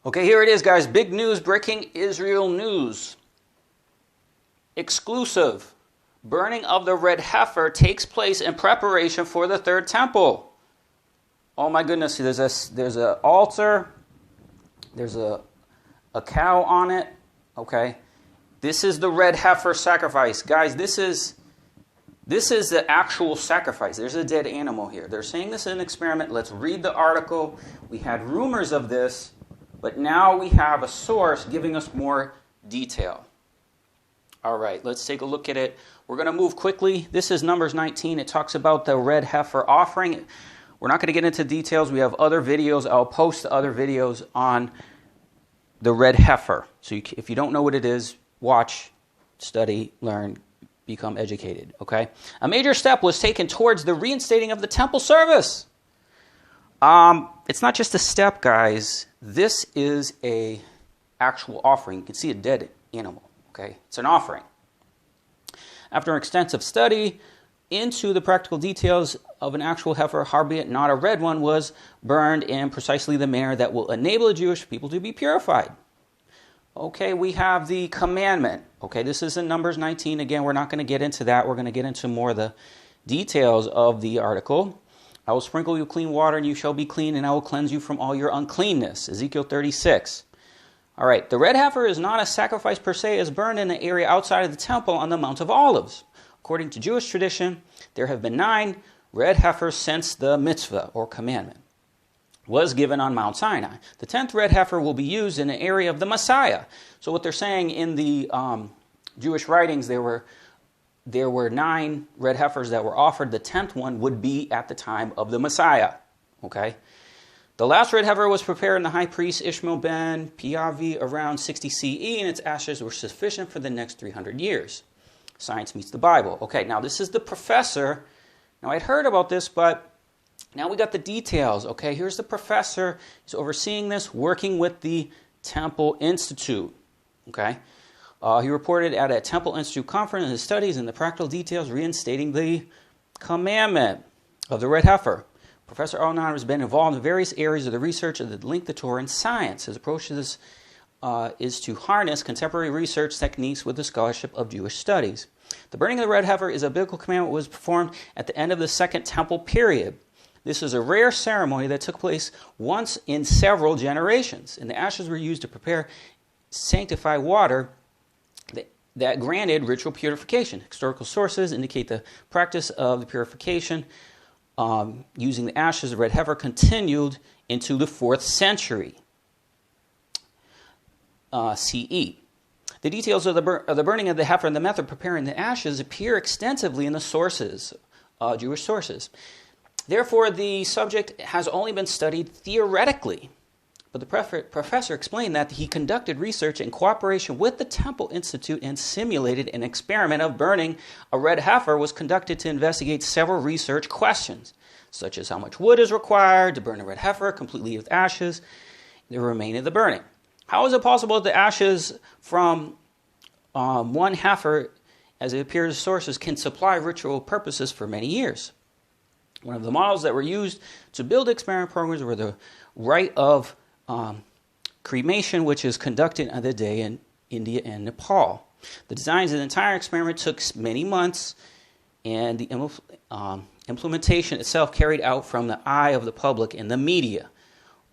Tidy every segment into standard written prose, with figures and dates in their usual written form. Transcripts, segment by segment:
Okay, here it is, guys. Big news, breaking Israel news. Exclusive. Burning of the red heifer takes place in preparation for the third temple. Oh my goodness, there's an altar. There's a cow on it. Okay. This is the red heifer sacrifice. Guys, this is the actual sacrifice. There's a dead animal here. They're saying this is an experiment. Let's read the article. We had rumors of this, but now we have a source giving us more detail. All right, let's take a look at it. We're going to move quickly. This is Numbers 19. It talks about the red heifer offering. We're not going to get into details. We have other videos. I'll post other videos on the red heifer. So if you don't know what it is, watch, study, learn, become educated. Okay? A major step was taken towards the reinstating of the temple service. It's not just a step, guys. This is a actual offering. You can see a dead animal. Okay? It's an offering. After an extensive study into the practical details of an actual heifer, howbeit not a red one, was burned in precisely the manner that will enable the Jewish people to be purified. Okay, we have the commandment. Okay, this is in Numbers 19. Again, we're not going to get into that. We're going to get into more of the details of the article. I will sprinkle you with clean water, and you shall be clean, and I will cleanse you from all your uncleanness. Ezekiel 36. All right, the red heifer is not a sacrifice per se, as burned in the area outside of the temple on the Mount of Olives. According to Jewish tradition, there have been 9 red heifers since the mitzvah, or commandment, was given on Mount Sinai. The 10th red heifer will be used in the area of the Messiah. So what they're saying in the Jewish writings, there were 9 red heifers that were offered. The 10th one would be at the time of the Messiah. Okay? The last red heifer was prepared in the high priest Ishmael ben Piavi around 60 CE, and its ashes were sufficient for the next 300 years. Science meets the Bible. Okay, now this is the professor. Now I'd heard about this, but now we got the details. Okay, here's the professor. He's overseeing this, working with the Temple Institute. Okay, he reported at a Temple Institute conference in his studies and the practical details reinstating the commandment of the red heifer. Professor Al-Nan has been involved in various areas of the research that link the Torah and science. His approach to this is to harness contemporary research techniques with the scholarship of Jewish studies. The burning of the red heifer is a biblical commandment that was performed at the end of the Second Temple period. This is a rare ceremony that took place once in several generations, and the ashes were used to prepare sanctified water that granted ritual purification. Historical sources indicate the practice of the purification using the ashes of red heifer continued into the 4th century CE. The details of the burning of the heifer and the method of preparing the ashes appear extensively in the sources, Jewish sources. Therefore, the subject has only been studied theoretically. But the professor explained that he conducted research in cooperation with the Temple Institute and simulated an experiment of burning a red heifer was conducted to investigate several research questions, such as how much wood is required to burn a red heifer completely with ashes, the remaining of the burning. How is it possible that the ashes from one heifer, as it appears in sources, can supply ritual purposes for many years? One of the models that were used to build experiment programs were the rite of cremation, which is conducted on the day in India and Nepal. The designs of the entire experiment took many months, and the implementation itself carried out from the eye of the public and the media.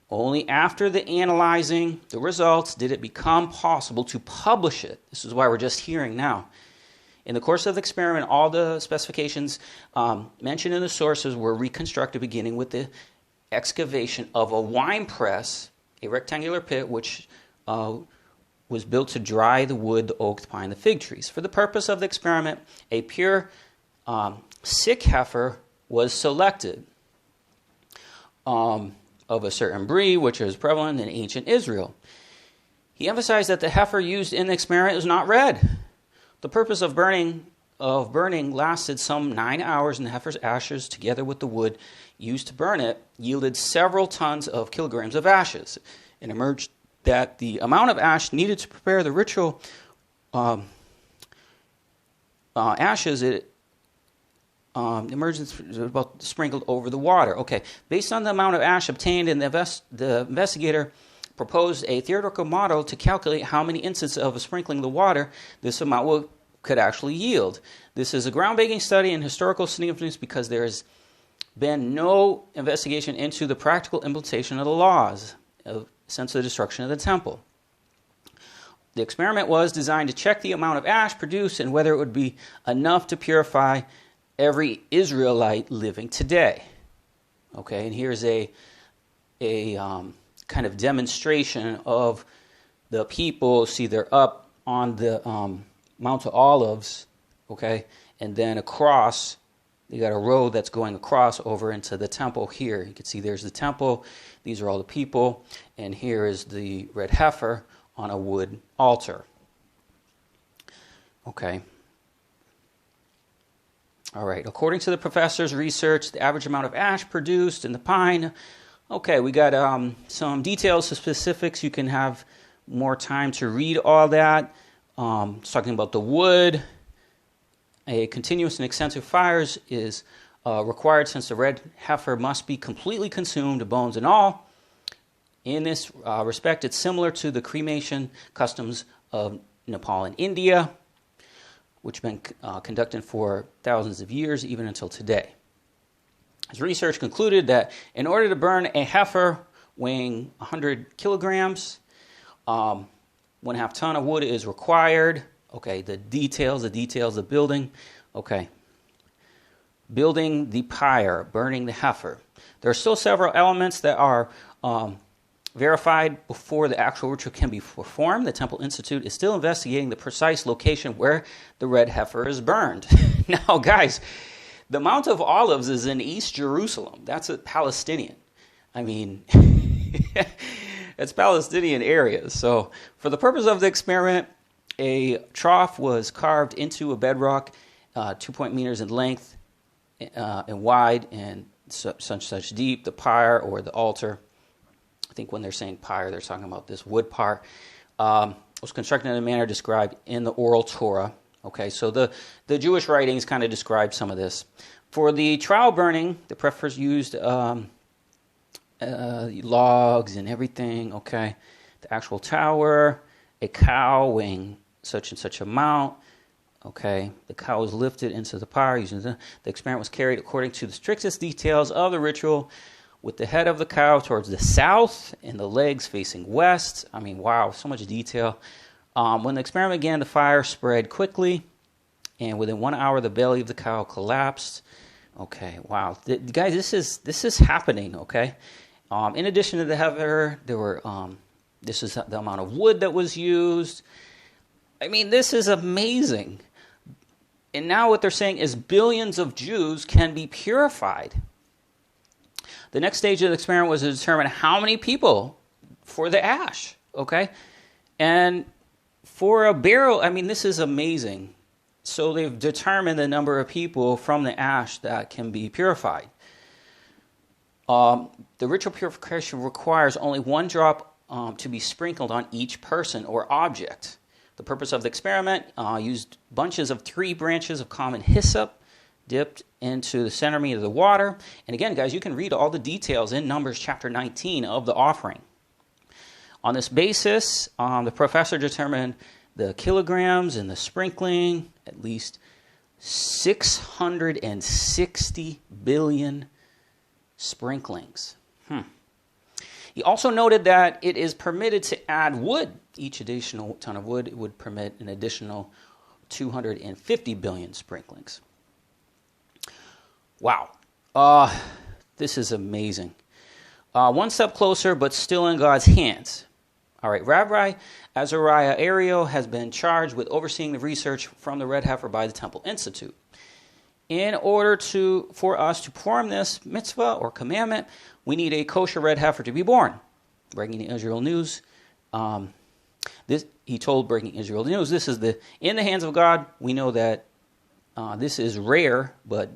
Only after the analyzing the results did it become possible to publish it. This is why we're just hearing now. In the course of the experiment, all the specifications mentioned in the sources were reconstructed, beginning with the excavation of a wine press, a rectangular pit which was built to dry the wood, the oak, the pine, the fig trees. For the purpose of the experiment, a pure sick heifer was selected of a certain breed, which is prevalent in ancient Israel. He emphasized that the heifer used in the experiment is not red. The purpose of burning lasted some 9 hours, and the heifer's ashes, together with the wood used to burn it, yielded several tons of kilograms of ashes. It emerged that the amount of ash needed to prepare the ritual ashes, emergence about sprinkled over the water. Okay, based on the amount of ash obtained, and the investigator proposed a theoretical model to calculate how many instances of sprinkling the water this amount could actually yield. This is a groundbreaking study in historical significance because there has been no investigation into the practical implementation of the laws since the destruction of the temple. The experiment was designed to check the amount of ash produced and whether it would be enough to purify every Israelite living today. Okay, and here's a kind of demonstration of the people. See, they're up on the Mount of Olives, okay, and then across, you got a road that's going across over into the temple here. You can see there's the temple. These are all the people, and here is the red heifer on a wood altar. Okay. All right. According to the professor's research, the average amount of ash produced in the pine. Okay, we got some details, some specifics. You can have more time to read all that. It's talking about the wood. A continuous and extensive fires is required since the red heifer must be completely consumed, bones and all. In this respect, it's similar to the cremation customs of Nepal and India, which have been conducted for thousands of years, even until today. His research concluded that in order to burn a heifer weighing 100 kilograms, 1/2 ton of wood is required. Okay, the details of building. Okay, building the pyre, burning the heifer. There are still several elements that are verified before the actual ritual can be performed. The Temple Institute is still investigating the precise location where the red heifer is burned. Now, guys, the Mount of Olives is in East Jerusalem. That's a Palestinian. I mean, it's Palestinian areas. So for the purpose of the experiment, a trough was carved into a bedrock, 2 meters in length and wide and such deep. The pyre or the altar, I think when they're saying pyre, they're talking about this wood pyre, was constructed in a manner described in the oral Torah. Okay, so the Jewish writings kind of describe some of this. For the trowel burning, the preppers used logs and everything. Okay, the actual tower, a cow weighing such and such amount. Okay, the cow was lifted into the pyre. The experiment was carried according to the strictest details of the ritual, with the head of the cow towards the south and the legs facing west. I mean, wow, so much detail. When the experiment began, the fire spread quickly, and within 1 hour, the belly of the cow collapsed. Okay, wow, guys, this is happening. Okay, in addition to the heifer, there were this is the amount of wood that was used. I mean, this is amazing. And now what they're saying is billions of Jews can be purified. The next stage of the experiment was to determine how many people for the ash. Okay, and for a barrel, I mean, this is amazing. So they've determined the number of people from the ash that can be purified. The ritual purification requires only 1 drop to be sprinkled on each person or object. The purpose of the experiment used bunches of 3 branches of common hyssop dipped into the center meat of the water. And again, guys, you can read all the details in Numbers chapter 19 of the offering. On this basis, the professor determined the kilograms and the sprinkling, at least 660 billion sprinklings. He also noted that it is permitted to add wood. Each additional ton of wood would permit an additional 250 billion sprinklings. Wow. This is amazing. One step closer, but still in God's hands. All right, Rabbi Azariah Ariel has been charged with overseeing the research from the red heifer by the Temple Institute. In order for us to perform this mitzvah or commandment, we need a kosher red heifer to be born. Breaking Israel News. He told Breaking Israel News, this is in the hands of God. We know that this is rare, but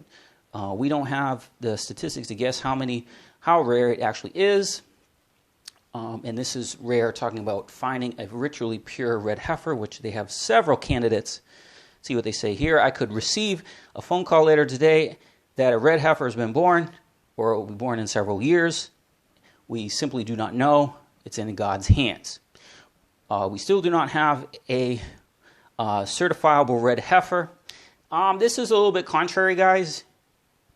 we don't have the statistics to guess how rare it actually is. And this is rare, talking about finding a ritually pure red heifer, which they have several candidates. See what they say here. I could receive a phone call later today that a red heifer has been born, or it will be born in several years. We simply do not know. It's in God's hands. We still do not have a certifiable red heifer. This is a little bit contrary, guys.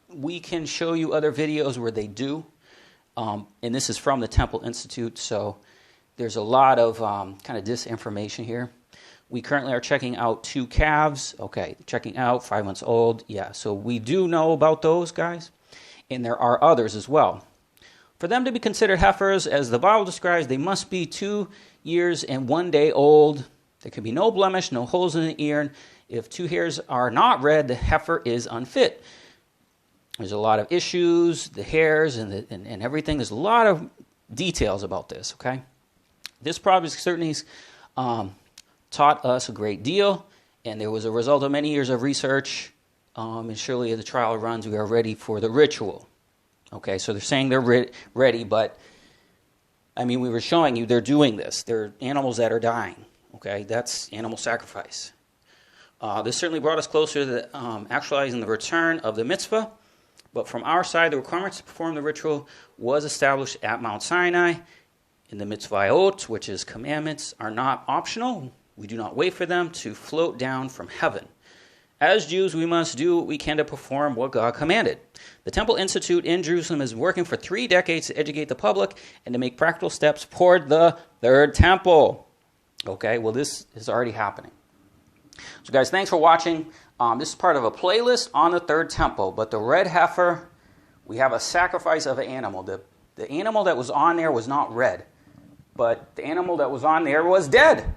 We can show you other videos where they do. And this is from the Temple Institute, so there's a lot of kind of disinformation here. We currently are checking out 2 calves. Okay, checking out 5 months old. Yeah, so we do know about those, guys. And there are others as well. For them to be considered heifers, as the Bible describes, they must be 2 years and 1 day old. There can be no blemish, no holes in the ear. If 2 hairs are not red, the heifer is unfit. There's a lot of issues, the hairs and everything. There's a lot of details about this, okay? This project certainly taught us a great deal, and there was a result of many years of research, and surely as the trial runs, we are ready for the ritual. Okay, so they're saying they're ready, but, I mean, we were showing you they're doing this. They're animals that are dying, okay? That's animal sacrifice. This certainly brought us closer to actualizing the return of the mitzvah, but from our side, the requirement to perform the ritual was established at Mount Sinai, and the mitzvahot, which is commandments, are not optional. We do not wait for them to float down from heaven. As Jews, we must do what we can to perform what God commanded. The Temple Institute in Jerusalem is working for 3 decades to educate the public and to make practical steps toward the third temple. Okay, well, this is already happening. So, guys, thanks for watching. This is part of a playlist on the third temple. But the red heifer, we have a sacrifice of an animal. The animal that was on there was not red, but the animal that was on there was dead.